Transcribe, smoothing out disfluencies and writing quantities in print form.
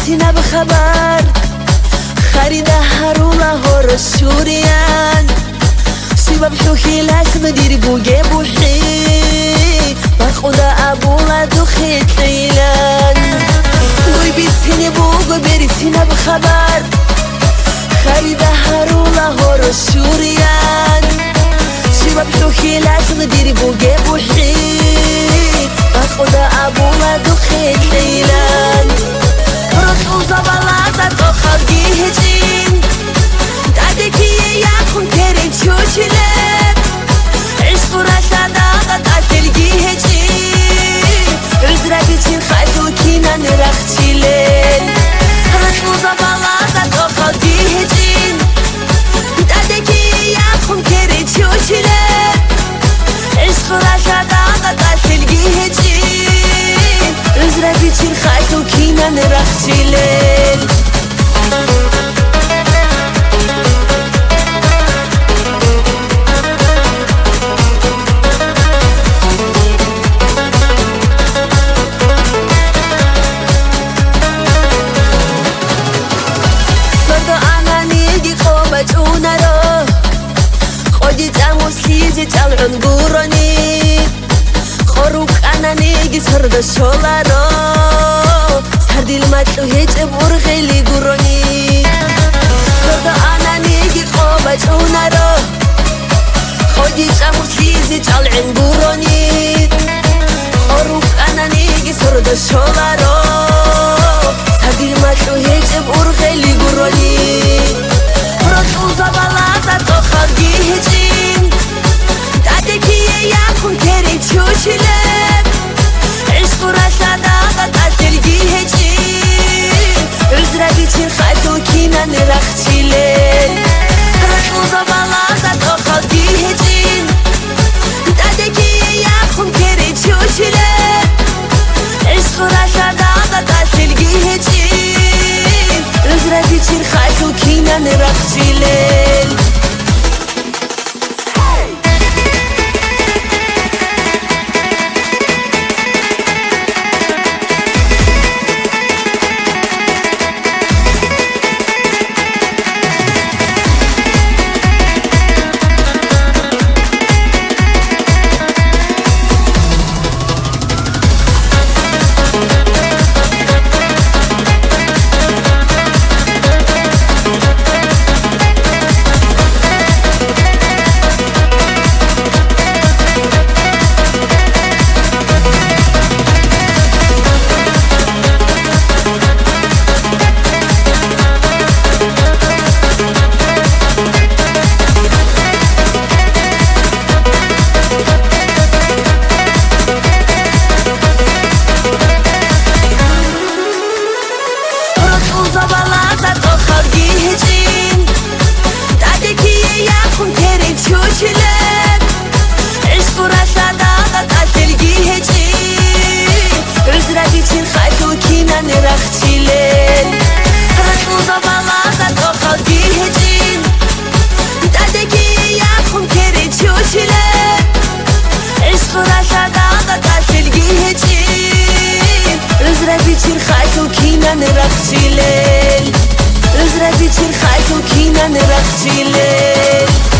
برسی نبخبر خریده هرولا هر شوریان سیباب شوخی لسم دیر بوگه بوحی بخودا ابولا دو خیتیلان گوی بیتینی بوگو برسی نبخبر خریده هرولا هر شوریان سیباب شوخی لسم دیر بوگه بوحی بخودا ابولا دو خیتیلان روز balada to khavgi hecin dade ki yakhun terin chochile ishqura shadaga tatilgi hecin özra için khaytu kinan rakhchilen roz balada to khavgi hecin dade ki yakhun terin chochile ishqura shadaga tatilgi hecin özra için khaytu kinan rakhchilen Sordu ananigi qobat unaro Qodi tamu sizi tal'un gurani Qoruk ananigi sordu sholaro Sardil matlu hecib urghili gurani Sordu ananigi qobat unaro Qodi tamu sizi tal'un gurani Qoruk ananigi sordu sholaro Sardil matlu hecib urghili gurani Rotuza balada to khavgi hecin Dade ki yakhun terin chochile Ishqura shadaga tatilgi hecin Özra için khaytu kinan rakhchilen Rotuza balada to khavgi hecin Dade ki yakhun terin chochile Ishqura shadaga tatilgi hecin Özra için khaytu kinan rakhchilen Özra için khaytu kinan rakhchilen